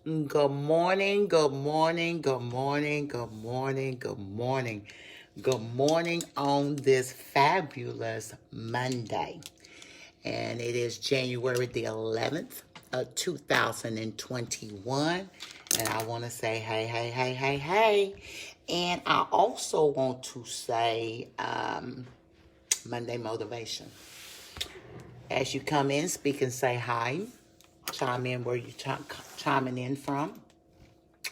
Good morning, good morning, good morning, good morning, good morning. Good morning on this fabulous Monday. And it is January the 11th of 2021. And I want to say, hey. And I also want to say Monday motivation. As you come in, speak and say hi. Chime in where you're chiming in from.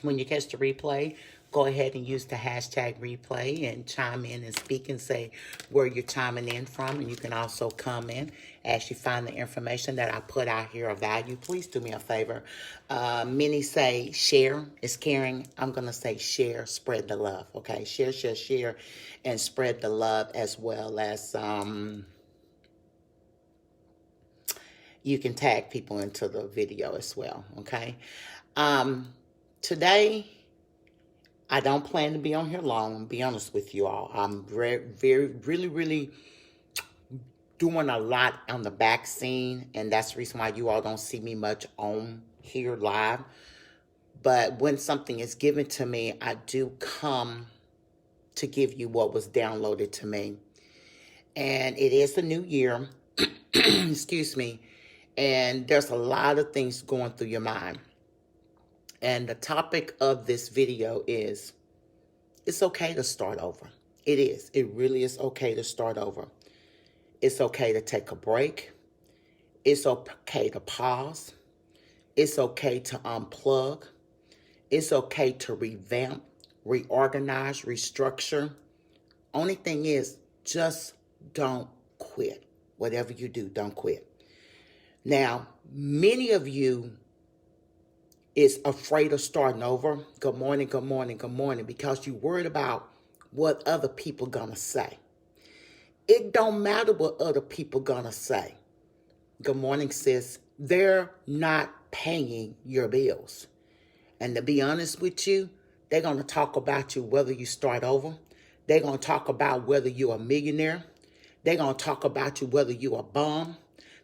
When you catch the replay, go ahead and use the hashtag replay and chime in and speak and say where you're chiming in from. And you can also comment as you find the information that I put out here of value. Please do me a favor. Many say share is caring. I'm going to say share, spread the love. Okay, share, and spread the love, as well as you can tag people into the video as well, okay? Today, I don't plan to be on here long, to be honest with you all. I'm really doing a lot on the back scene, and that's the reason why you all don't see me much on here live. But when something is given to me, I do come to give you what was downloaded to me. And it is the new year, excuse me, and there's a lot of things going through your mind. And the topic of this video is, it's okay to start over. It is. It really is okay to start over. It's okay to take a break. It's okay to pause. It's okay to unplug. It's okay to revamp, reorganize, restructure. Only thing is, just don't quit. Whatever you do, don't quit. Now, many of you is afraid of starting over. Good morning, because you're worried about what other people gonna say. It don't matter what other people gonna say. Good morning, sis. They're not paying your bills. And to be honest with you, they're gonna talk about you whether you start over. They're gonna talk about whether you're a millionaire. They're gonna talk about you whether you're a bum.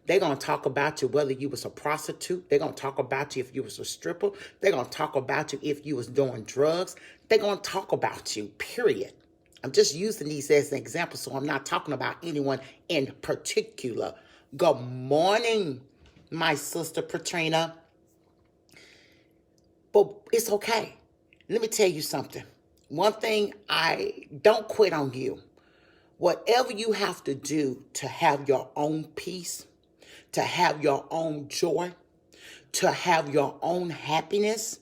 They're going to talk about you whether you was a prostitute. They're going to talk about you if you was a stripper. They're going to talk about you if you was doing drugs. They're going to talk about you, period. I'm just using these as an example, so I'm not talking about anyone in particular. Good morning, my sister Patrina. But it's okay. Let me tell you something. One thing, I don't quit on you. Whatever you have to do to have your own peace, to have your own joy, to have your own happiness,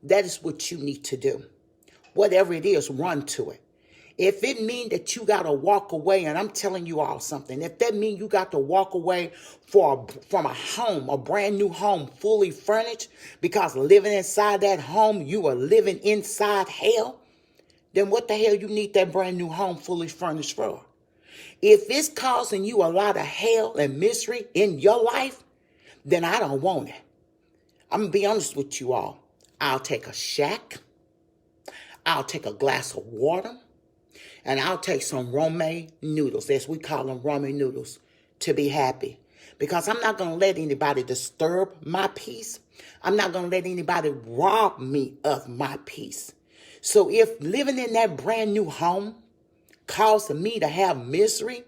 that is what you need to do. Whatever it is, run to it. If it means that you got to walk away, and I'm telling you all something, if that means you got to walk away from a home, a brand new home, fully furnished, because living inside that home, you are living inside hell, then what the hell you need that brand new home fully furnished for? If it's causing you a lot of hell and misery in your life, then I don't want it. I'm going to be honest with you all. I'll take a shack. I'll take a glass of water. And I'll take some romaine noodles, as we call them, romaine noodles, to be happy. Because I'm not going to let anybody disturb my peace. I'm not going to let anybody rob me of my peace. So if living in that brand new home causing me to have misery,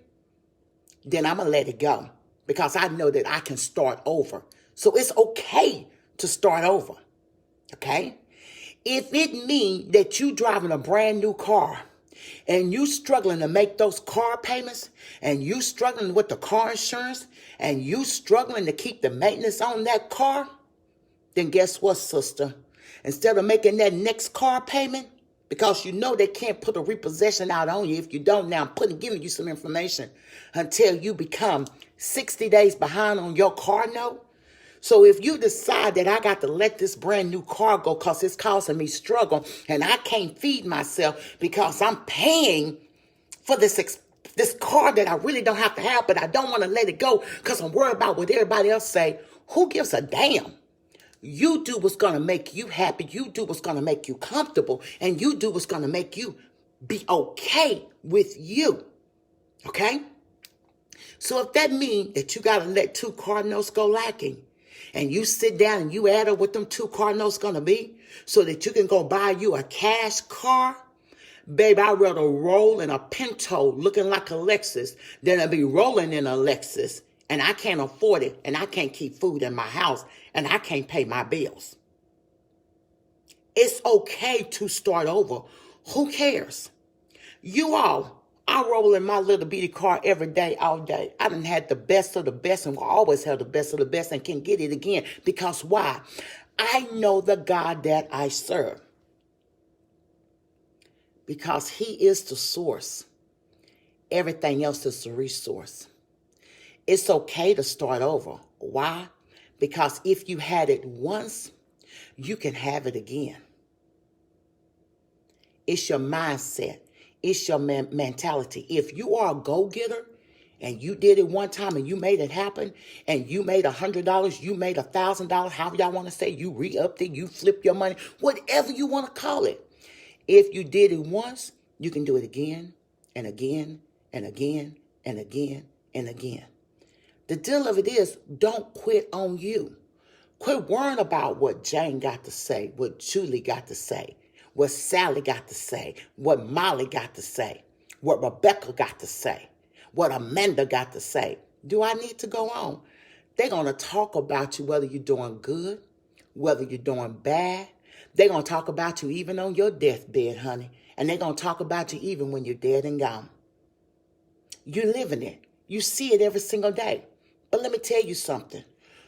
then I'm going to let it go, because I know that I can start over. So it's okay to start over, okay? If it means that you driving a brand new car and you struggling to make those car payments, and you struggling with the car insurance, and you struggling to keep the maintenance on that car, then guess what, sister? Instead of making that next car payment, because you know they can't put a repossession out on you if you don't. Now I'm giving you some information until you become 60 days behind on your car note. So if you decide that I got to let this brand new car go because it's causing me struggle and I can't feed myself because I'm paying for this car that I really don't have to have, but I don't want to let it go because I'm worried about what everybody else say, who gives a damn? You do what's going to make you happy. You do what's going to make you comfortable. And you do what's going to make you be okay with you. Okay? So if that means that you got to let two car notes go lacking, and you sit down and you add up what them 2 car notes gonna be so that you can go buy you a cash car, baby, I'd rather roll in a Pinto looking like a Lexus than to be rolling in a Lexus and I can't afford it and I can't keep food in my house and I can't pay my bills. It's okay to start over. Who cares? You all, I roll in my little bitty car every day, all day. I done had the best of the best and will always have the best of the best and can get it again. Because why? I know the God that I serve. Because he is the source. Everything else is the resource. It's okay to start over. Why? Because if you had it once, you can have it again. It's your mindset. It's your mentality. If you are a go-getter and you did it one time and you made it happen and you made $100, you made $1,000, however y'all want to say, you re-upped it, you flipped your money, whatever you want to call it. If you did it once, you can do it again and again and again and again and again. The deal of it is, don't quit on you. Quit worrying about what Jane got to say, what Julie got to say, what Sally got to say, what Molly got to say, what Rebecca got to say, what Amanda got to say. Do I need to go on? They're going to talk about you whether you're doing good, whether you're doing bad. They're going to talk about you even on your deathbed, honey. And they're going to talk about you even when you're dead and gone. You're living it. You see it every single day. But let me tell you something.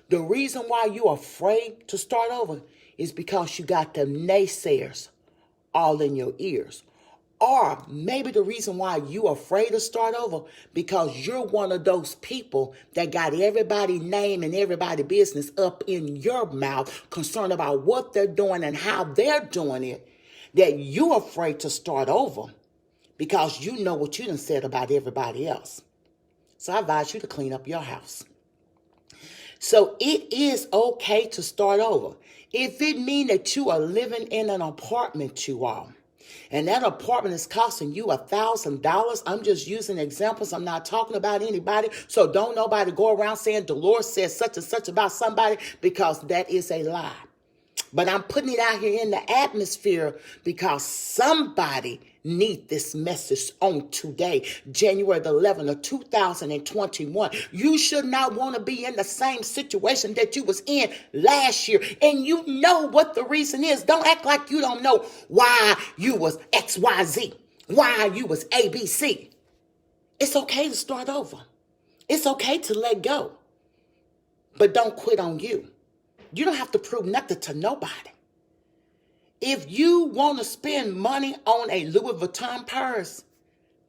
The reason why you're afraid to start over is because you got the naysayers all in your ears. Or maybe the reason why you're afraid to start over because you're one of those people that got everybody's name and everybody's business up in your mouth concerned about what they're doing and how they're doing it, that you're afraid to start over because you know what you done said about everybody else. So I advise you to clean up your house. So it is okay to start over. If it means that you are living in an apartment, you all, and that apartment is costing you $1,000, I'm just using examples. I'm not talking about anybody. So don't nobody go around saying Dolores said such and such about somebody, because that is a lie. But I'm putting it out here in the atmosphere because somebody need this message on today, January the 11th of 2021. You should not want to be in the same situation that you was in last year. And you know what the reason is. Don't act like you don't know why you was XYZ, why you was ABC. It's okay to start over. It's okay to let go. But don't quit on you. You don't have to prove nothing to nobody. If you want to spend money on a Louis Vuitton purse,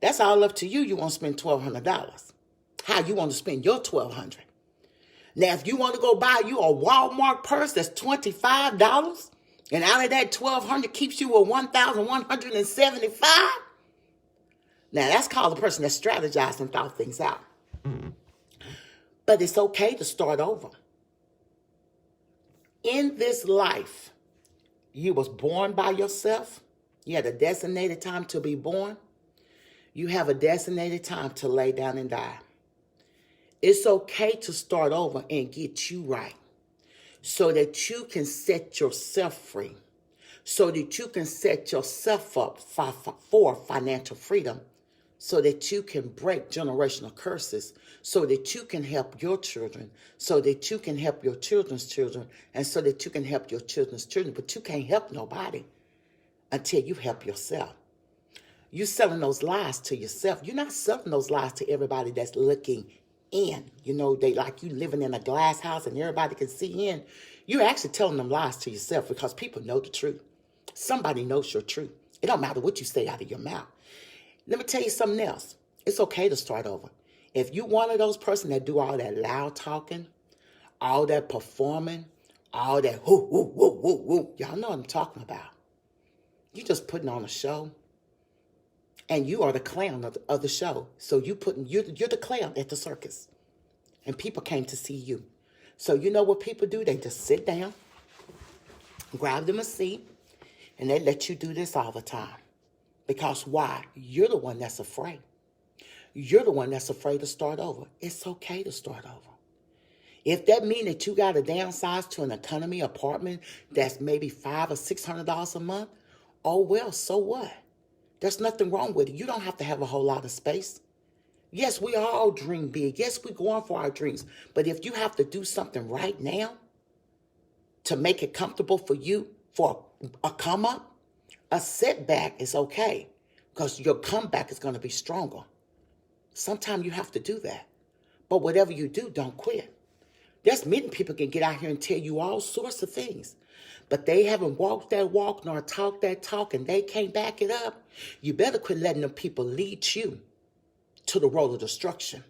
that's all up to you. You want to spend $1,200. How you want to spend your $1,200. Now, if you want to go buy you a Walmart purse that's $25, and out of that $1,200 keeps you with $1,175, now that's called a person that strategized and thought things out. But it's okay to start over. In this life, you was born by yourself. You had a designated time to be born. You have a designated time to lay down and die. It's okay to start over and get you right so that you can set yourself free, so that you can set yourself up for financial freedom, so that you can break generational curses, so that you can help your children, so that you can help your children's children, and so that you can help your children's children. But you can't help nobody until you help yourself. You're selling those lies to yourself. You're not selling those lies to everybody that's looking in. You know, they like you living in a glass house and everybody can see in. You're actually telling them lies to yourself because people know the truth. Somebody knows your truth. It don't matter what you say out of your mouth. Let me tell you something else. It's okay to start over. If you one of those person that do all that loud talking, all that performing, all that whoo, whoo, whoo, whoo, whoo, y'all know what I'm talking about. You just putting on a show, and you are the clown of the show. So you're the clown at the circus, and people came to see you. So you know what people do? They just sit down, grab them a seat, and they let you do this all the time. Because why? You're the one that's afraid. You're the one that's afraid to start over. It's okay to start over. If that means that you got to downsize to an economy apartment that's maybe $500 or $600 a month, oh well, so what? There's nothing wrong with it. You don't have to have a whole lot of space. Yes, we all dream big. Yes, we're going for our dreams. But if you have to do something right now to make it comfortable for you for a come up, a setback is okay because your comeback is going to be stronger. Sometimes you have to do that. But whatever you do, don't quit. There's many people can get out here and tell you all sorts of things, but they haven't walked that walk nor talked that talk, and they can't back it up. You better quit letting them people lead you to the road of destruction.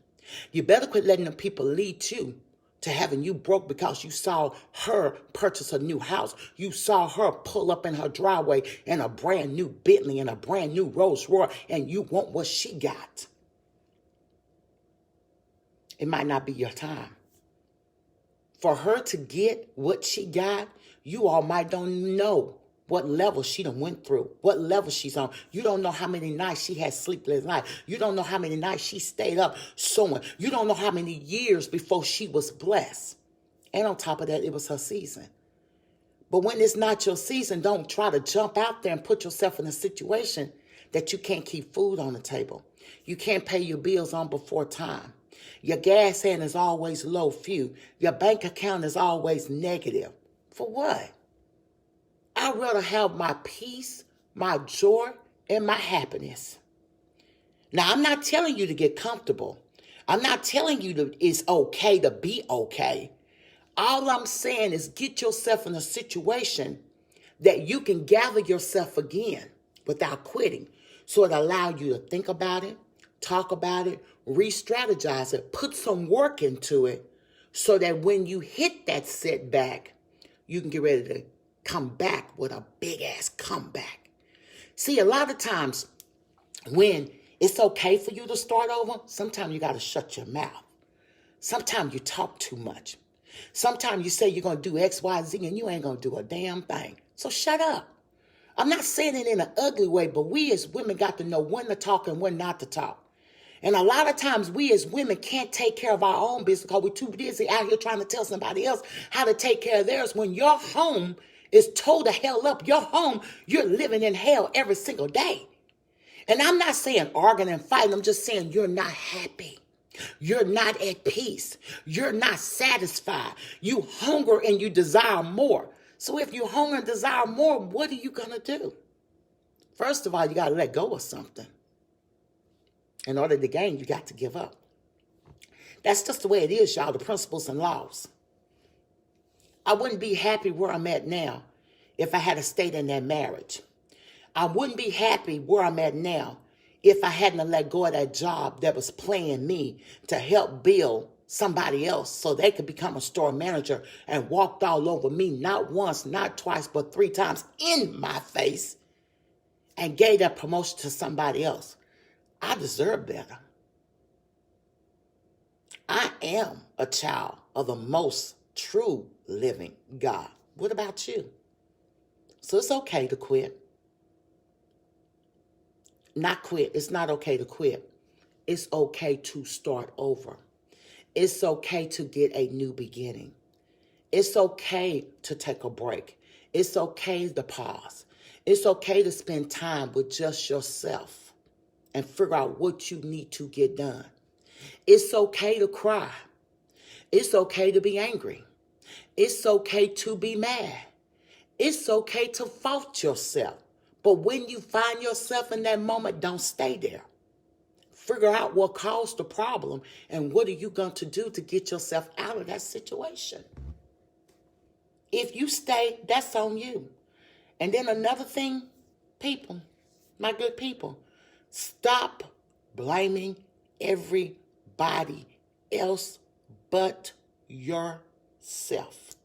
You better quit letting them people lead you to having you broke because you saw her purchase a new house. You saw her pull up in her driveway in a brand new Bentley and a brand new Rolls Royce, and you want what she got. It might not be your time. For her to get what she got, you all might don't know what level she done went through, what level she's on. You don't know how many nights she had sleepless nights. You don't know how many nights she stayed up sewing. You don't know how many years before she was blessed. And on top of that, it was her season. But when it's not your season, don't try to jump out there and put yourself in a situation that you can't keep food on the table. You can't pay your bills on before time. Your gas hand is always low few. Your bank account is always negative. For what? I'd rather have my peace, my joy, and my happiness. Now, I'm not telling you to get comfortable. I'm not telling you that it's okay to be okay. All I'm saying is get yourself in a situation that you can gather yourself again without quitting. So it allows you to think about it, talk about it, re-strategize it, put some work into it so that when you hit that setback, you can get ready to come back with a big-ass comeback. See, a lot of times when it's okay for you to start over, sometimes you got to shut your mouth. Sometimes you talk too much. Sometimes you say you're going to do X, Y, Z, and you ain't going to do a damn thing. So shut up. I'm not saying it in an ugly way, but we as women got to know when to talk and when not to talk. And a lot of times we as women can't take care of our own business because we're too busy out here trying to tell somebody else how to take care of theirs when your home is towed the hell up. Your home, you're living in hell every single day. And I'm not saying arguing and fighting. I'm just saying you're not happy. You're not at peace. You're not satisfied. You hunger and you desire more. So if you hunger and desire more, what are you going to do? First of all, you got to let go of something. In order to gain, you got to give up. That's just the way it is, y'all, the principles and laws. I wouldn't be happy where I'm at now if I had stayed in that marriage. I wouldn't be happy where I'm at now if I hadn't let go of that job that was playing me to help build somebody else so they could become a store manager and walked all over me, not once, not twice, but 3 times in my face and gave that promotion to somebody else. I deserve better. I am a child of the most true living God. What about you? So it's okay to quit. Not quit. It's not okay to quit. It's okay to start over. It's okay to get a new beginning. It's okay to take a break. It's okay to pause. It's okay to spend time with just yourself and figure out what you need to get done. It's okay to cry. It's okay to be angry. It's okay to be mad. It's okay to fault yourself. But when you find yourself in that moment, don't stay there. Figure out what caused the problem and what are you going to do to get yourself out of that situation. If you stay, that's on you. And then another thing, people, my good people, stop blaming everybody else but yourself.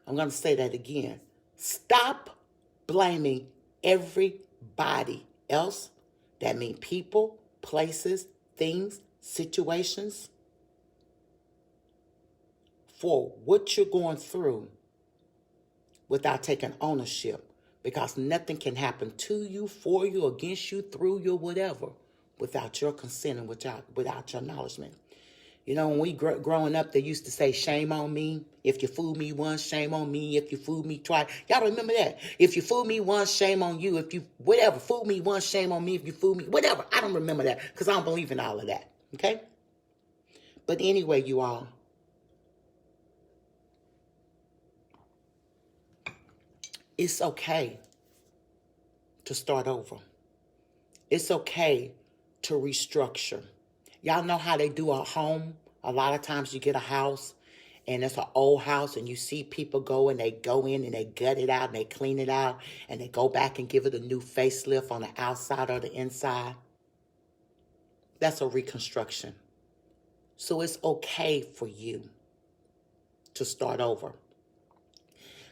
I'm going to say that again. Stop blaming everybody else. That means people, places, things, situations for what you're going through without taking ownership. Because nothing can happen to you, for you, against you, through you, whatever, without your consent and without your acknowledgement. You know, when we growing up, they used to say, shame on me. If you fool me once, shame on me. If you fool me twice. Y'all remember that? If you fool me once, shame on you. If you, whatever, fool me once, shame on me. If you fool me, whatever. I don't remember that because I don't believe in all of that. Okay? But anyway, you all, it's okay to start over. It's okay to restructure. Y'all know how they do a home? A lot of times you get a house and it's an old house and you see people go and they go in and they gut it out and they clean it out and they go back and give it a new facelift on the outside or the inside. That's a reconstruction. So it's okay for you to start over.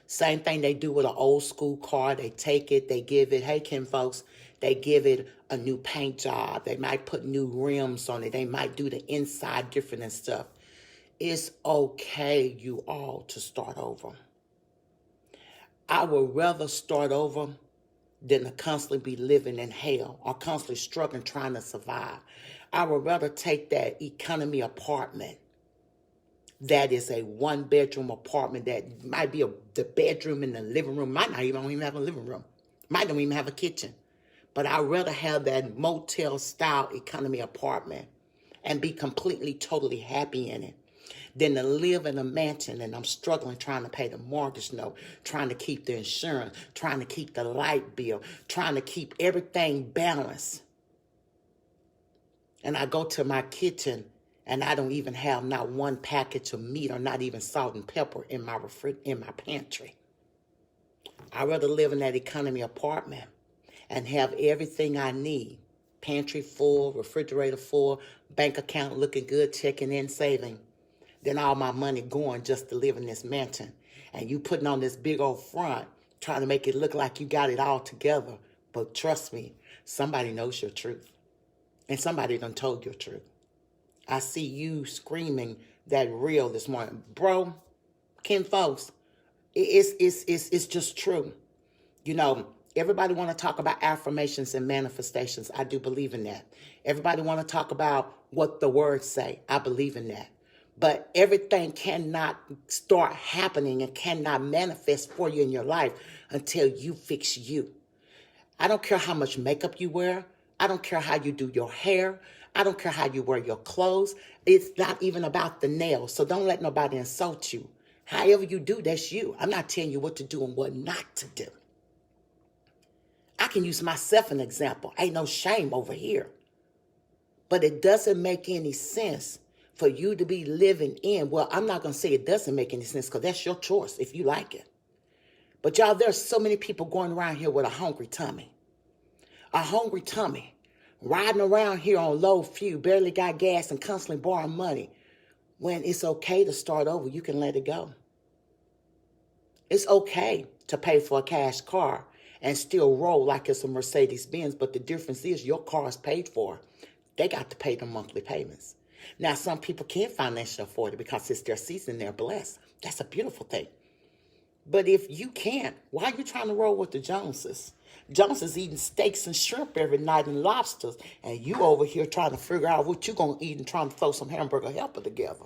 Same thing they do with an old school car. They take it, they give it, hey, Kim folks, they give it a new paint job. They might put new rims on it. They might do the inside different and stuff. It's okay, you all, to start over. I would rather start over than to constantly be living in hell or constantly struggling trying to survive. I would rather take that economy apartment that is a one-bedroom apartment that might be the bedroom in the living room, might not even have a living room, might not even have a kitchen. But I'd rather have that motel-style economy apartment and be completely, totally happy in it than to live in a mansion and I'm struggling trying to pay the mortgage note, trying to keep the insurance, trying to keep the light bill, trying to keep everything balanced. And I go to my kitchen and I don't even have not one package of meat or not even salt and pepper in my pantry. I'd rather live in that economy apartment and have everything I need. Pantry full, refrigerator full, bank account looking good, checking in, saving. Then all my money going just to live in this mansion. And you putting on this big old front, trying to make it look like you got it all together. But trust me, somebody knows your truth. And somebody done told your truth. I see you screaming that real this morning. Bro, Ken folks, it's just true. You know, everybody want to talk about affirmations and manifestations. I do believe in that. Everybody want to talk about what the words say. I believe in that. But everything cannot start happening and cannot manifest for you in your life until you fix you. I don't care how much makeup you wear. I don't care how you do your hair. I don't care how you wear your clothes. It's not even about the nails. So don't let nobody insult you. However you do, that's you. I'm not telling you what to do and what not to do. I can use myself as an example. Ain't no shame over here. But it doesn't make any sense for you to be living in, well, I'm not going to say it doesn't make any sense because that's your choice if you like it. But y'all, there's so many people going around here with a hungry tummy. A hungry tummy. Riding around here on low fuel, barely got gas and constantly borrowing money. When it's okay to start over, you can let it go. It's okay to pay for a cash car and still roll like it's a Mercedes-Benz, but the difference is your car is paid for. They got to pay the monthly payments. Now, some people can't financially afford it because it's their season, they're blessed. That's a beautiful thing. But if you can't, why are you trying to roll with the Joneses? Joneses eating steaks and shrimp every night and lobsters, and you over here trying to figure out what you're going to eat and trying to throw some hamburger helper together.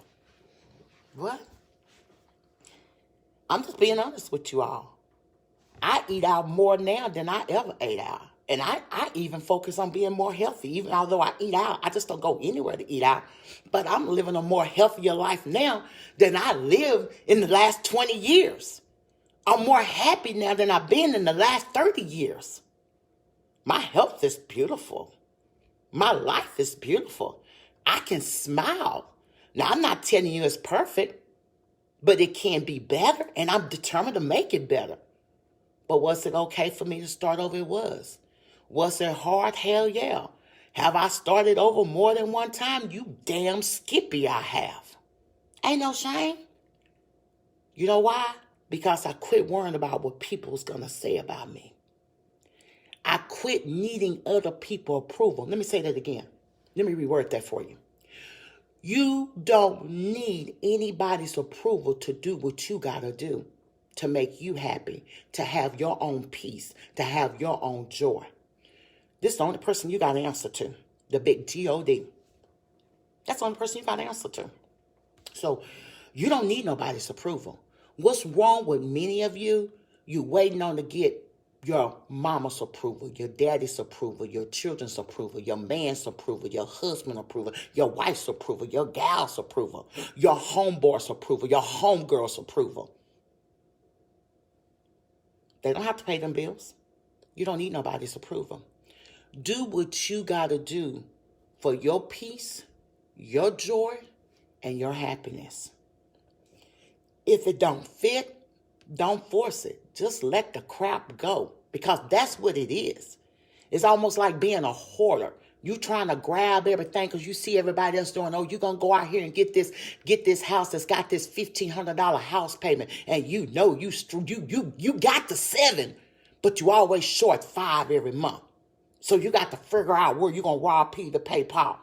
What? I'm just being honest with you all. I eat out more now than I ever ate out. And I even focus on being more healthy. Even although I eat out, I just don't go anywhere to eat out. But I'm living a more healthier life now than I lived in the last 20 years. I'm more happy now than I've been in the last 30 years. My health is beautiful. My life is beautiful. I can smile. Now, I'm not telling you it's perfect, but it can be better, and I'm determined to make it better. But was it okay for me to start over? It was. Was it hard? Hell yeah. Have I started over more than one time? You damn skippy I have. Ain't no shame. You know why? Because I quit worrying about what people was going to say about me. I quit needing other people's approval. Let me say that again. Let me reword that for you. You don't need anybody's approval to do what you got to do to make you happy, to have your own peace, to have your own joy. This is the only person you got to answer to, the big G-O-D. That's the only person you got to answer to. So you don't need nobody's approval. What's wrong with many of you? You waiting on to get your mama's approval, your daddy's approval, your children's approval, your man's approval, your husband's approval, your wife's approval, your gal's approval, your homeboy's approval, your homegirl's approval. They don't have to pay them bills. You don't need nobody's approval. Do what you got to do for your peace, your joy, and your happiness. If it don't fit, don't force it. Just let the crap go, because that's what it is. It's almost like being a hoarder. You trying to grab everything because you see everybody else doing. Oh, you gonna go out here and get this house that's got this $1,500 house payment, and you know you got the 7, but you always short 5 every month. So you got to figure out where you're gonna rob Peter to pay Paul.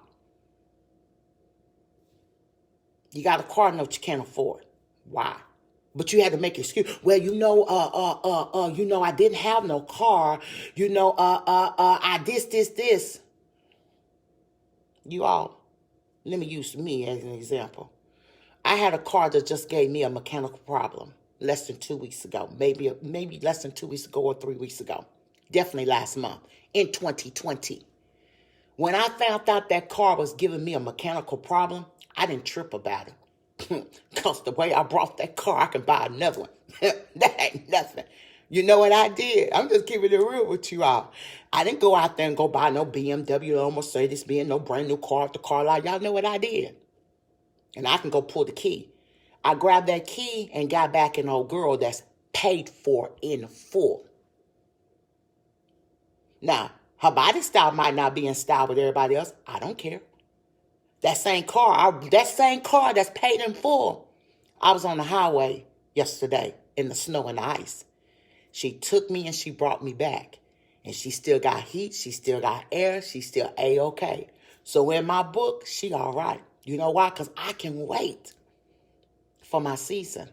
You got a car note you can't afford. Why? But you had to make an excuse. Well, I didn't have no car. I this. You all, let me use me as an example. I had a car that just gave me a mechanical problem less than 2 weeks ago. Maybe less than 2 weeks ago or 3 weeks ago. Definitely last month in 2020. When I found out that car was giving me a mechanical problem, I didn't trip about it. Because the way I brought that car, I can buy another one. That ain't nothing. You know what I did? I'm just keeping it real with you all. I didn't go out there and go buy no BMW or Mercedes-Benz, no brand new car at the car lot. Y'all know what I did. And I can go pull the key. I grabbed that key and got back an old girl that's paid for in full. Now, her body style might not be in style with everybody else. I don't care. That same car that's paid in full. I was on the highway yesterday in the snow and the ice. She took me and she brought me back. And she still got heat. She still got air. She still A-okay. So in my book, she all right. You know why? Because I can wait for my season.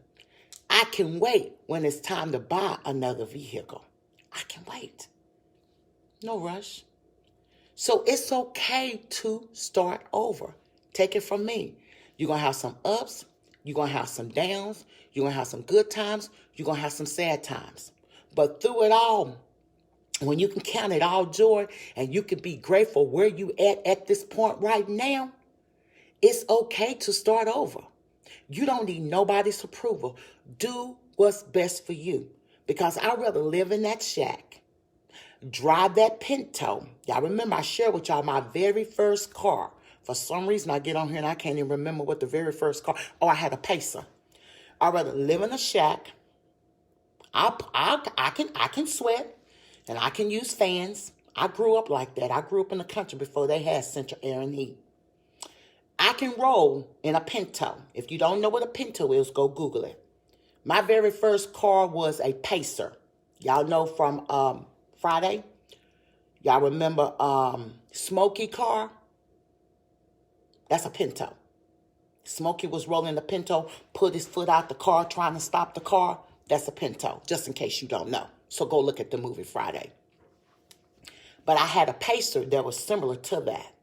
I can wait when it's time to buy another vehicle. I can wait. No rush. So it's okay to start over. Take it from me. You're going to have some ups. You're going to have some downs. You're going to have some good times. You're going to have some sad times. But through it all, when you can count it all joy and you can be grateful where you at this point right now, it's okay to start over. You don't need nobody's approval. Do what's best for you. Because I'd rather live in that shack, drive that Pinto. Y'all remember I shared with y'all my very first car. For some reason, I get on here and I can't even remember what the very first car. Oh, I had a Pacer. I'd rather live in a shack. I can sweat and I can use fans. I grew up like that. I grew up in the country before they had central air and heat. I can roll in a Pinto. If you don't know what a Pinto is, go Google it. My very first car was a Pacer. Y'all know from Friday? Y'all remember Smokey car? That's a Pinto. Smokey was rolling the Pinto, put his foot out the car, trying to stop the car. That's a Pinto, just in case you don't know. So go look at the movie Friday. But I had a Pacer that was similar to that.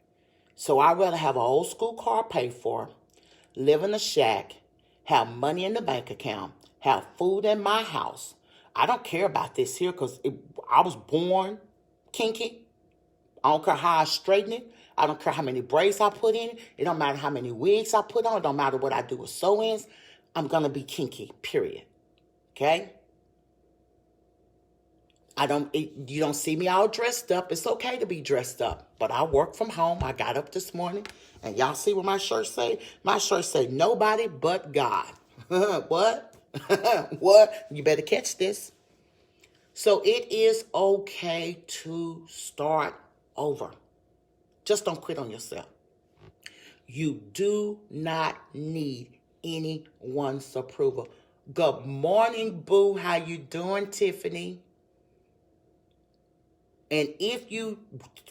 So I'd rather have an old school car paid for, live in a shack, have money in the bank account, have food in my house. I don't care about this here because I was born kinky. I don't care how I straighten it. I don't care how many braids I put in it. It don't matter how many wigs I put on. It don't matter what I do with sew-ins. I'm going to be kinky, period. Okay? You don't see me all dressed up. It's okay to be dressed up. But I work from home. I got up this morning. And y'all see what my shirt say? My shirt say, nobody but God. What? What? You better catch this. So it is okay to start over. Just don't quit on yourself. You do not need anyone's approval. Good morning, boo. How you doing, Tiffany? And if you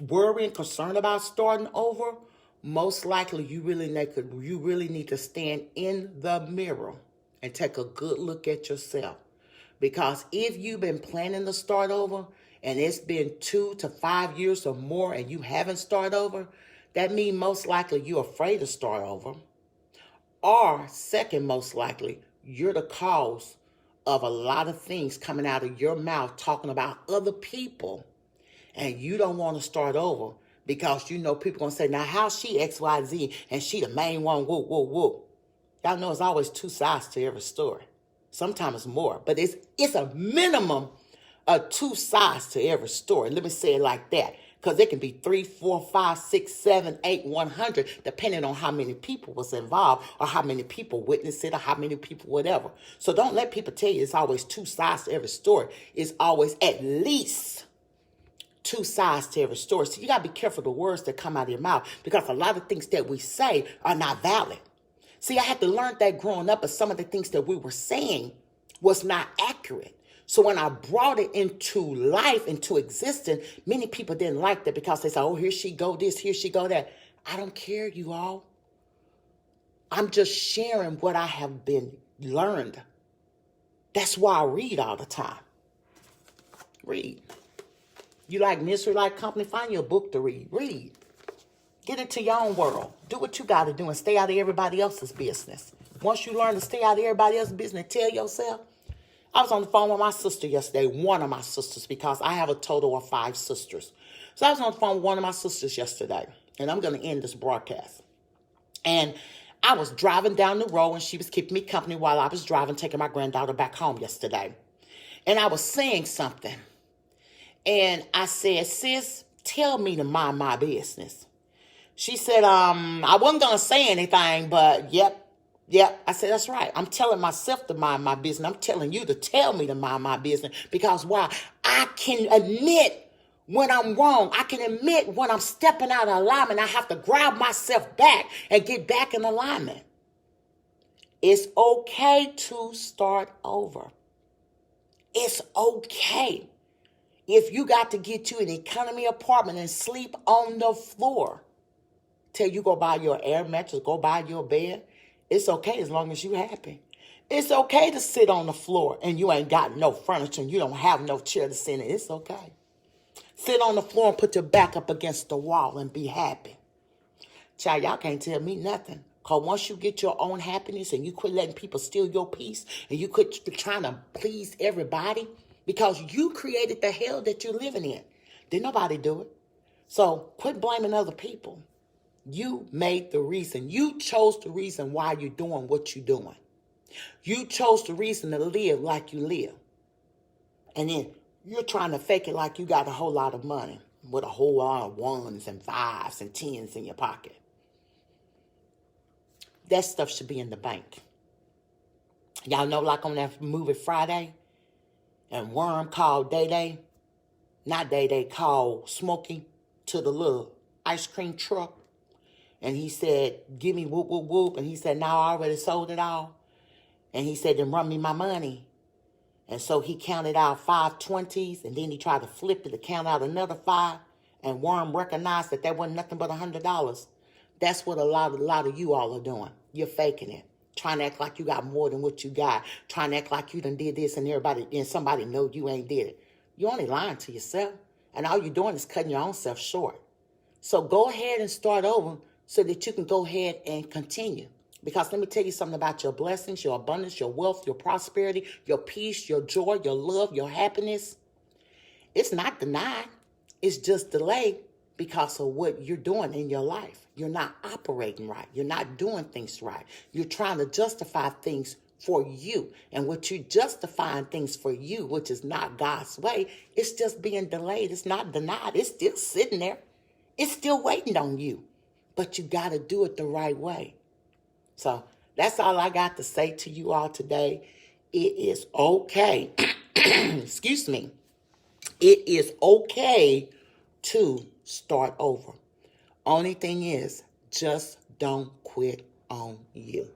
worry and concerned about starting over, most likely you really need to stand in the mirror and take a good look at yourself. Because if you've been planning to start over and it's been 2 to 5 years or more and you haven't started over, that means most likely you're afraid to start over. Or second, most likely, you're the cause of a lot of things coming out of your mouth talking about other people. And you don't want to start over because you know people going to say, now how's she XYZ and she the main one, whoop, whoop, whoop. Y'all know it's always two sides to every story. Sometimes more, but it's a minimum of two sides to every story. Let me say it like that. Because it can be 3, 4, 5, 6, 7, 8, 100, depending on how many people was involved or how many people witnessed it or how many people whatever. So don't let people tell you it's always two sides to every story. It's always at least two sides to every story. So you got to be careful the words that come out of your mouth because a lot of things that we say are not valid. See, I had to learn that growing up, but some of the things that we were saying was not accurate. So when I brought it into life, into existence, many people didn't like that because they said, oh, here she go this, here she go that. I don't care, you all. I'm just sharing what I have been learned. That's why I read all the time. Read. You like Mystery Light Company? Find you a book to read. Read. Get into your own world. Do what you got to do and stay out of everybody else's business. Once you learn to stay out of everybody else's business and tell yourself, I was on the phone with my sister yesterday, one of my sisters, because I have a total of 5 sisters. So I was on the phone with one of my sisters yesterday, and I'm going to end this broadcast. And I was driving down the road, and she was keeping me company while I was driving, taking my granddaughter back home yesterday. And I was saying something. And I said, sis, tell me to mind my business. She said, I wasn't going to say anything, but yep. I said, that's right. I'm telling myself to mind my business. I'm telling you to tell me to mind my business. Because why? I can admit when I'm wrong. I can admit when I'm stepping out of alignment. I have to grab myself back and get back in alignment. It's okay to start over. It's okay. If you got to get you an economy apartment and sleep on the floor till you go buy your air mattress, go buy your bed, it's okay as long as you happy. It's okay to sit on the floor and you ain't got no furniture and you don't have no chair to sit in. It's okay. Sit on the floor and put your back up against the wall and be happy. Child, y'all can't tell me nothing. Because once you get your own happiness and you quit letting people steal your peace and you quit trying to please everybody because you created the hell that you're living in. Didn't nobody do it. So quit blaming other people. You made the reason. You chose the reason why you're doing what you're doing. You chose the reason to live like you live. And then you're trying to fake it like you got a whole lot of money with a whole lot of 1s and 5s and 10s in your pocket. That stuff should be in the bank. Y'all know like on that movie Friday and Worm called Day, not Day, called Smokey to the little ice cream truck. And he said, give me whoop, whoop, whoop. And he said, now I already sold it all. And he said, then run me my money. And so he counted out 5 20s. And then he tried to flip it to count out another 5. And Worm recognized that wasn't nothing but $100. That's what a lot of you all are doing. You're faking it. Trying to act like you got more than what you got. Trying to act like you done did this and somebody know you ain't did it. You're only lying to yourself. And all you're doing is cutting your own self short. So go ahead and start over so that you can go ahead and continue. Because let me tell you something about your blessings, your abundance, your wealth, your prosperity, your peace, your joy, your love, your happiness. It's not denied. It's just delayed because of what you're doing in your life. You're not operating right. You're not doing things right. You're trying to justify things for you. And what you're justifying things for you, which is not God's way, it's just being delayed. It's not denied. It's still sitting there. It's still waiting on you. But you got to do it the right way. So that's all I got to say to you all today. It is okay. Excuse me. It is okay to start over. Only thing is, just don't quit on you.